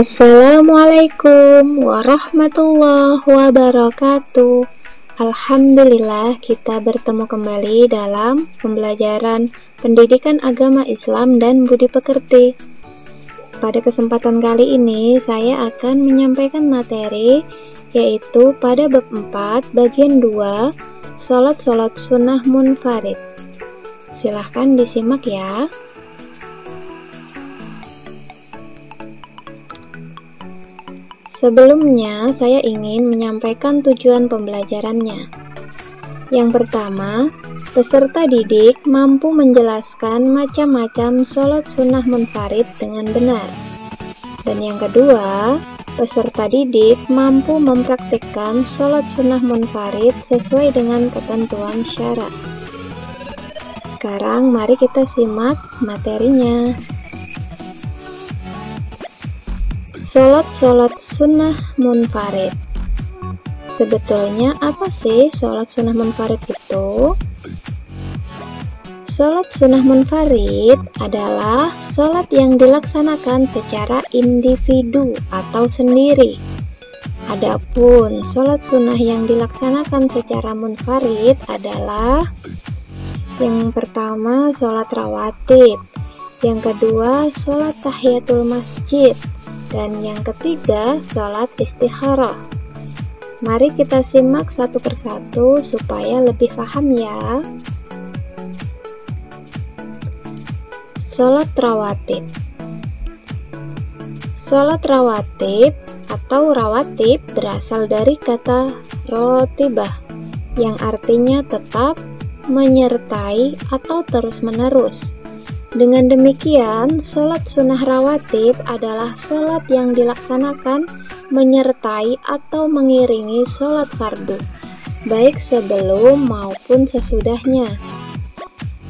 Assalamualaikum warahmatullahi wabarakatuh. Alhamdulillah, kita bertemu kembali dalam pembelajaran pendidikan agama Islam dan budi pekerti. Pada kesempatan kali ini saya akan menyampaikan materi yaitu pada bab 4 bagian 2 Salat sunnah munfarid. Silahkan disimak ya. Sebelumnya, saya ingin menyampaikan tujuan pembelajarannya. Yang pertama, peserta didik mampu menjelaskan macam-macam sholat sunnah munfarid dengan benar. Dan yang kedua, peserta didik mampu mempraktikkan sholat sunnah munfarid sesuai dengan ketentuan syara. Sekarang, mari kita simak materinya. Sholat sunnah munfarid. Sebetulnya apa sih sholat sunnah munfarid itu? Sholat sunnah munfarid adalah sholat yang dilaksanakan secara individu atau sendiri. Adapun sholat sunnah yang dilaksanakan secara munfarid adalah yang pertama sholat rawatib, yang kedua sholat tahiyatul masjid, dan yang ketiga, sholat istikharah. Mari kita simak satu persatu supaya lebih paham ya. Sholat rawatib. Sholat rawatib atau rawatib berasal dari kata rotibah, yang artinya tetap, menyertai, atau terus-menerus. Dengan demikian, sholat sunnah rawatib adalah sholat yang dilaksanakan menyertai atau mengiringi sholat fardu, baik sebelum maupun sesudahnya.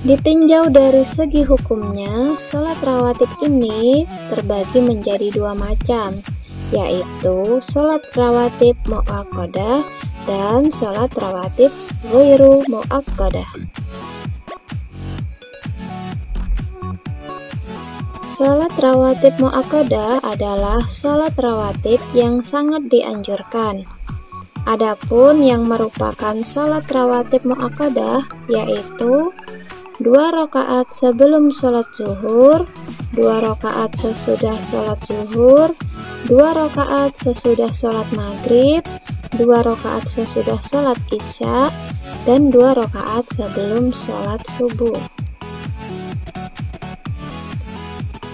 Ditinjau dari segi hukumnya, sholat rawatib ini terbagi menjadi dua macam, yaitu sholat rawatib mu'akkadah dan sholat rawatib ghairu mu'akkadah. Sholat rawatib mu'akkadah adalah sholat rawatib yang sangat dianjurkan. Adapun yang merupakan sholat rawatib mu'akkadah yaitu 2 rakaat sebelum sholat zuhur, 2 rakaat sesudah sholat zuhur, 2 rakaat sesudah sholat maghrib, 2 rakaat sesudah sholat isya, dan 2 rakaat sebelum sholat subuh.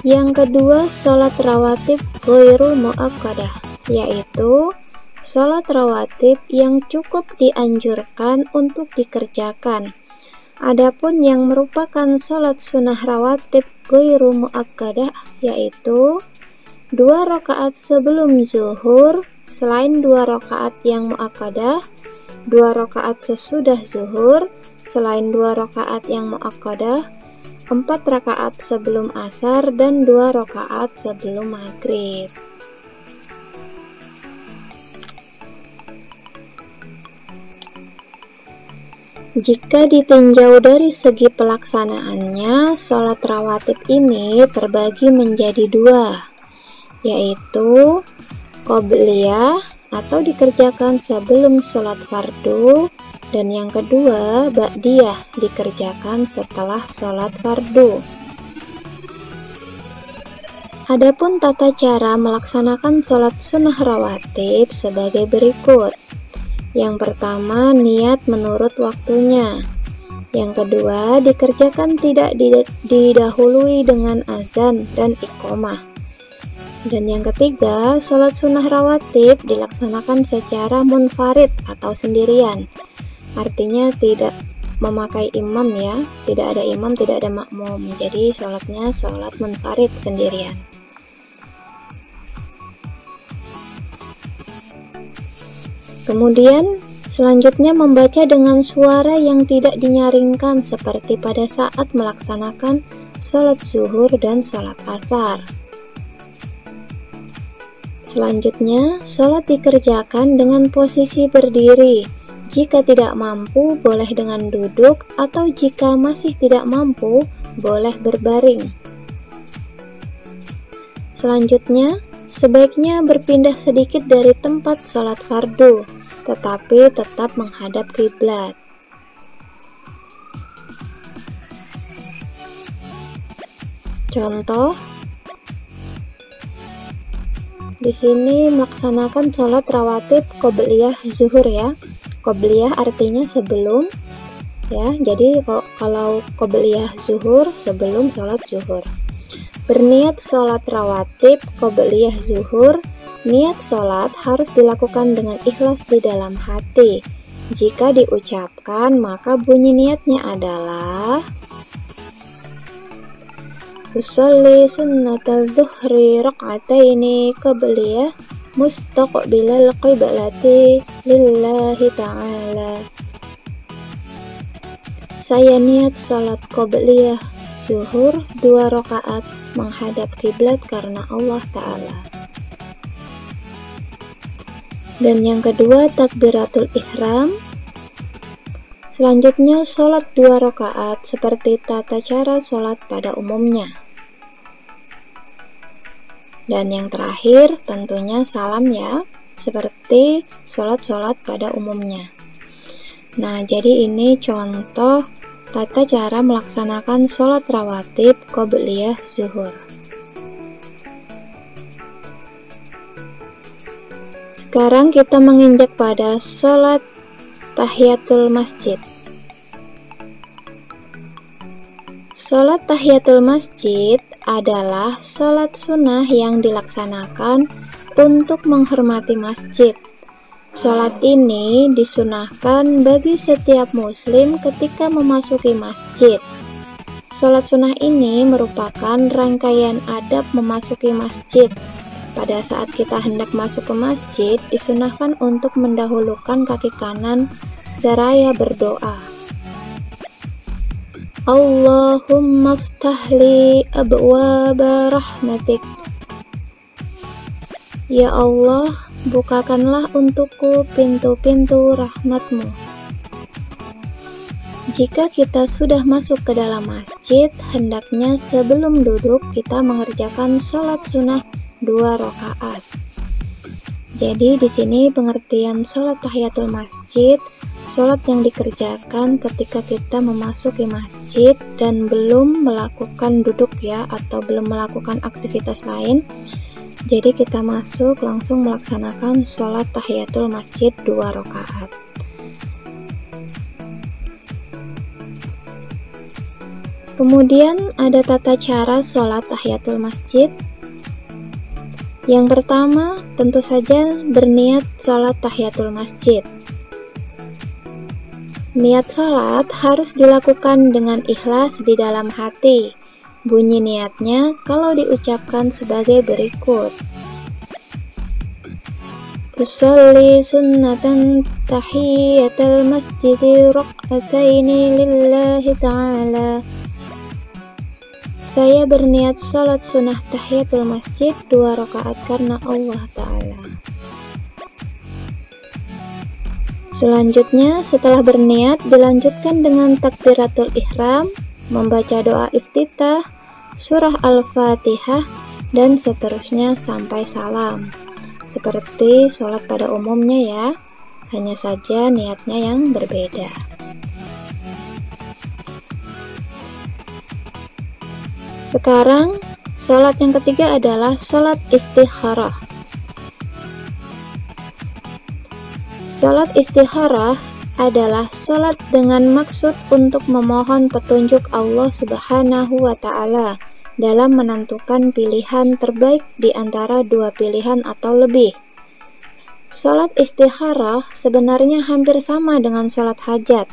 Yang kedua, sholat rawatib ghairu mu'akkadah, yaitu sholat rawatib yang cukup dianjurkan untuk dikerjakan. Adapun yang merupakan sholat sunnah rawatib ghairu mu'akkadah, yaitu 2 rakaat sebelum zuhur, selain 2 rakaat yang mu'akkadah, 2 rakaat sesudah zuhur, selain 2 rakaat yang mu'akkadah, 4 rakaat sebelum asar, dan 2 rakaat sebelum maghrib. Jika ditinjau dari segi pelaksanaannya, sholat rawatib ini terbagi menjadi 2, yaitu qobliyah atau dikerjakan sebelum sholat fardu, dan yang kedua, ba'diyah, dikerjakan setelah sholat fardu. Adapun tata cara melaksanakan sholat sunnah rawatib sebagai berikut. Yang pertama, niat menurut waktunya. Yang kedua, dikerjakan tidak didahului dengan azan dan iqomah. Dan yang ketiga, sholat sunnah rawatib dilaksanakan secara munfarid atau sendirian. Artinya tidak memakai imam ya, tidak ada imam, tidak ada makmum. Jadi sholatnya sholat munfarid sendirian. Kemudian selanjutnya membaca dengan suara yang tidak dinyaringkan seperti pada saat melaksanakan sholat zuhur dan sholat asar. Selanjutnya, sholat dikerjakan dengan posisi berdiri. Jika tidak mampu, boleh dengan duduk, atau jika masih tidak mampu, boleh berbaring. Selanjutnya, sebaiknya berpindah sedikit dari tempat sholat fardu, tetapi tetap menghadap kiblat. Contoh, di sini melaksanakan sholat rawatib qobliyah zuhur ya. Qobliyah artinya sebelum ya. Jadi kalau qobliyah zuhur sebelum sholat zuhur. Berniat sholat rawatib qobliyah zuhur, niat sholat harus dilakukan dengan ikhlas di dalam hati. Jika diucapkan, maka bunyi niatnya adalah usolli sunnatal zuhri raq'ataini qabliyah mustaqbilal qiblati lillahi ta'ala. Saya niat sholat qobliyah zuhur 2 rakaat menghadap kiblat karena Allah Ta'ala. Dan yang kedua, takbiratul ihram. Selanjutnya, sholat 2 rakaat seperti tata cara sholat pada umumnya. Dan yang terakhir, tentunya salam ya, seperti sholat-sholat pada umumnya. Nah, jadi ini contoh tata cara melaksanakan sholat rawatib qobliyah zuhur. Sekarang kita menginjak pada sholat tahiyatul masjid. Sholat tahiyatul masjid adalah sholat sunnah yang dilaksanakan untuk menghormati masjid. Sholat ini disunahkan bagi setiap muslim ketika memasuki masjid. Sholat sunnah ini merupakan rangkaian adab memasuki masjid. Pada saat kita hendak masuk ke masjid, disunahkan untuk mendahulukan kaki kanan seraya berdoa. Allahumma ftahli abwaba rahmatik. Ya Allah, bukakanlah untukku pintu-pintu rahmatmu. Jika kita sudah masuk ke dalam masjid, hendaknya sebelum duduk kita mengerjakan sholat sunnah 2 rakaat. Jadi di sini pengertian sholat tahiyatul masjid, sholat yang dikerjakan ketika kita memasuki masjid dan belum melakukan duduk ya, atau belum melakukan aktivitas lain. Jadi kita masuk langsung melaksanakan sholat tahiyatul masjid 2 rakaat. Kemudian ada tata cara sholat tahiyatul masjid. Yang pertama, tentu saja berniat sholat tahiyatul masjid. Niat sholat harus dilakukan dengan ikhlas di dalam hati. Bunyi niatnya kalau diucapkan sebagai berikut. Usolli sunnatan tahiyatul masjidi raq'ataini lillahi ta'ala. Saya berniat sholat sunnah tahiyatul masjid 2 rakaat karena Allah Ta'ala. Selanjutnya, setelah berniat, dilanjutkan dengan takbiratul ihram, membaca doa iftitah, surah Al-Fatihah, dan seterusnya sampai salam. Seperti sholat pada umumnya ya, hanya saja niatnya yang berbeda. Sekarang, sholat yang ketiga adalah sholat istikharah. Sholat istikharah adalah sholat dengan maksud untuk memohon petunjuk Allah Subhanahu wa Ta'ala dalam menentukan pilihan terbaik di antara 2 pilihan atau lebih. Sholat istikharah sebenarnya hampir sama dengan sholat hajat.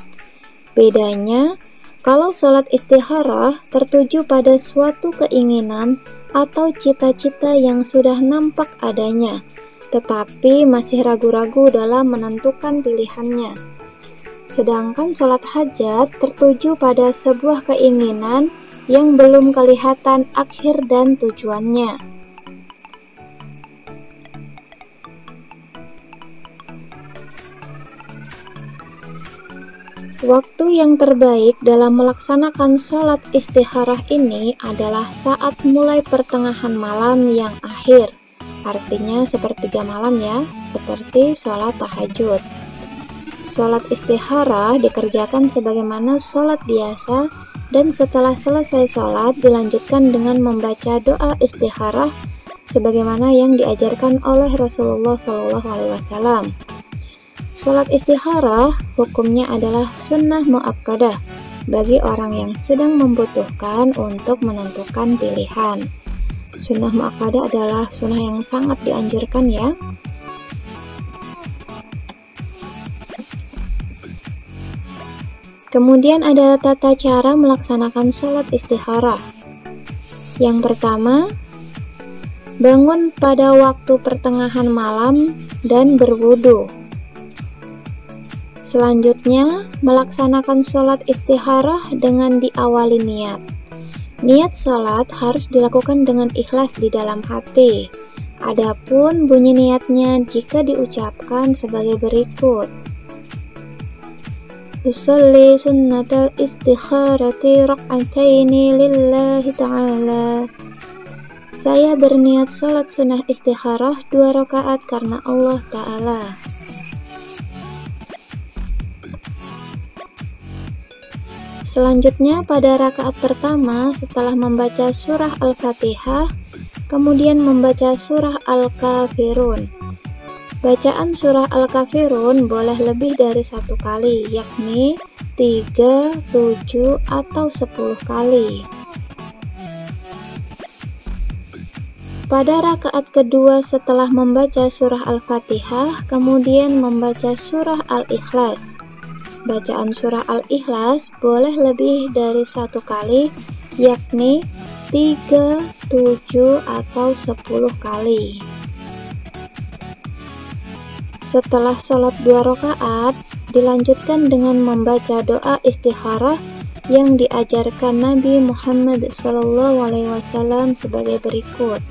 Bedanya, kalau sholat istikharah tertuju pada suatu keinginan atau cita-cita yang sudah nampak adanya, tetapi masih ragu-ragu dalam menentukan pilihannya. Sedangkan sholat hajat tertuju pada sebuah keinginan yang belum kelihatan akhir dan tujuannya. Waktu yang terbaik dalam melaksanakan sholat istikharah ini adalah saat mulai pertengahan malam yang akhir, artinya sepertiga malam ya, seperti sholat tahajud. Sholat istikharah dikerjakan sebagaimana sholat biasa, dan setelah selesai sholat dilanjutkan dengan membaca doa istikharah sebagaimana yang diajarkan oleh Rasulullah SAW. Sholat istikharah hukumnya adalah sunnah muakkadah bagi orang yang sedang membutuhkan untuk menentukan pilihan. Sunnah muakkadah adalah sunnah yang sangat dianjurkan ya. Kemudian ada tata cara melaksanakan sholat istikharah. Yang pertama, bangun pada waktu pertengahan malam dan berwudu. Selanjutnya, melaksanakan sholat istikharah dengan diawali niat. Niat sholat harus dilakukan dengan ikhlas di dalam hati. Adapun bunyi niatnya jika diucapkan sebagai berikut. Usolli sunnatal istikharati rak'ataini lillahi ta'ala. Saya berniat sholat sunnah istikharah 2 rakaat karena Allah Ta'ala. Selanjutnya pada rakaat pertama setelah membaca surah Al-Fatihah, kemudian membaca surah Al-Kafirun. Bacaan surah Al-Kafirun boleh lebih dari 1 kali, yakni 3, 7, atau 10 kali. Pada rakaat kedua setelah membaca surah Al-Fatihah, kemudian membaca surah Al-Ikhlas. Bacaan surah Al-Ikhlas boleh lebih dari 1 kali, yakni 3, 7, atau 10 kali. Setelah sholat 2 rakaat, dilanjutkan dengan membaca doa istikharah yang diajarkan Nabi Muhammad SAW sebagai berikut.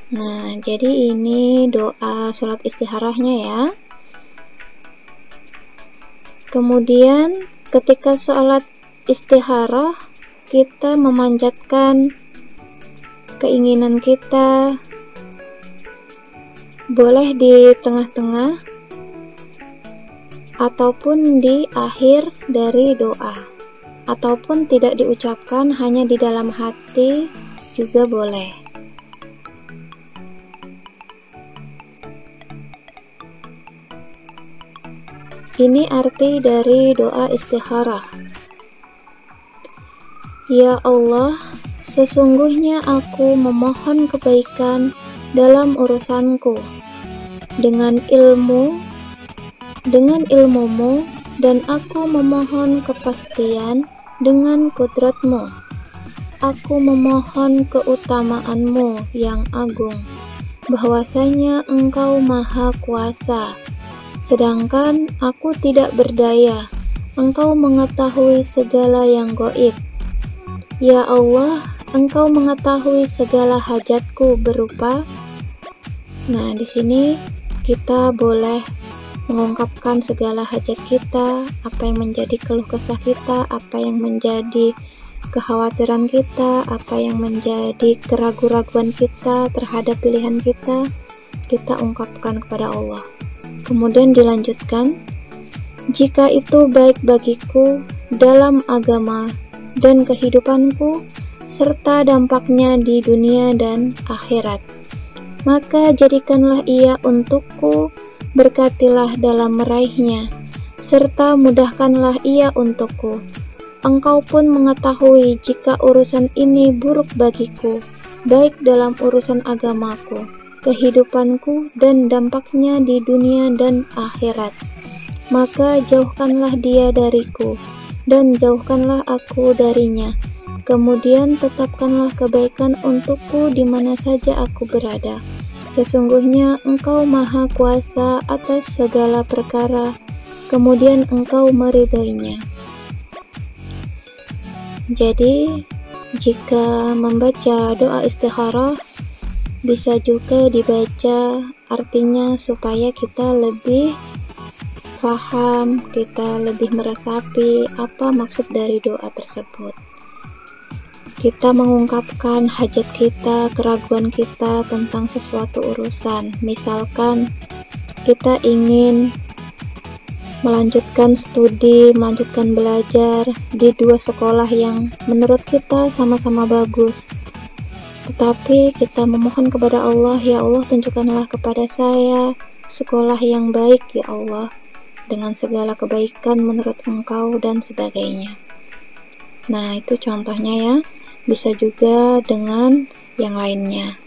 Nah, jadi ini doa sholat istikharahnya ya. Kemudian ketika sholat istikharah, kita memanjatkan keinginan kita, boleh di tengah-tengah ataupun di akhir dari doa, ataupun tidak diucapkan, hanya di dalam hati juga boleh. Ini arti dari doa istikharah. Ya Allah, sesungguhnya aku memohon kebaikan dalam urusanku dengan ilmumu, dan aku memohon kepastian dengan kudratmu. Aku memohon keutamaanmu yang agung, bahwasanya engkau maha kuasa, sedangkan aku tidak berdaya. Engkau mengetahui segala yang gaib. Ya Allah, engkau mengetahui segala hajatku berupa. Nah, di sini kita boleh mengungkapkan segala hajat kita, apa yang menjadi keluh kesah kita, apa yang menjadi kekhawatiran kita, apa yang menjadi keraguan-raguan kita terhadap pilihan kita ungkapkan kepada Allah. Kemudian dilanjutkan, jika itu baik bagiku dalam agama dan kehidupanku, serta dampaknya di dunia dan akhirat, maka jadikanlah ia untukku, berkatilah dalam meraihnya, serta mudahkanlah ia untukku. Engkau pun mengetahui jika urusan ini buruk bagiku, baik dalam urusan agamaku, kehidupanku, dan dampaknya di dunia dan akhirat, maka jauhkanlah dia dariku, dan jauhkanlah aku darinya. Kemudian tetapkanlah kebaikan untukku di mana saja aku berada. Sesungguhnya engkau maha kuasa atas segala perkara, kemudian engkau meridhoinya. Jadi, jika membaca doa istikharah, bisa juga dibaca artinya supaya kita lebih paham, kita lebih meresapi apa maksud dari doa tersebut. kita mengungkapkan hajat kita, keraguan kita tentang sesuatu urusan. Misalkan kita ingin melanjutkan studi, melanjutkan belajar di dua sekolah yang menurut kita sama-sama bagus. Tetapi kita memohon kepada Allah, ya Allah tunjukkanlah kepada saya sekolah yang baik ya Allah, dengan segala kebaikan menurut Engkau dan sebagainya. Nah, itu contohnya ya. Bisa juga dengan yang lainnya.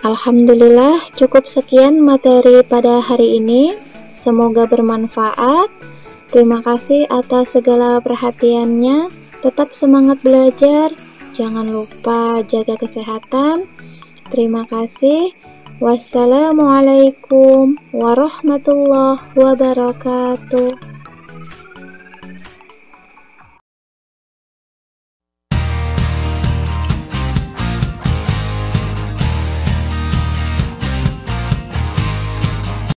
Alhamdulillah, cukup sekian materi pada hari ini. Semoga bermanfaat. Terima kasih atas segala perhatiannya. Tetap semangat belajar. Jangan lupa jaga kesehatan. Terima kasih. Wassalamualaikum warahmatullahi wabarakatuh.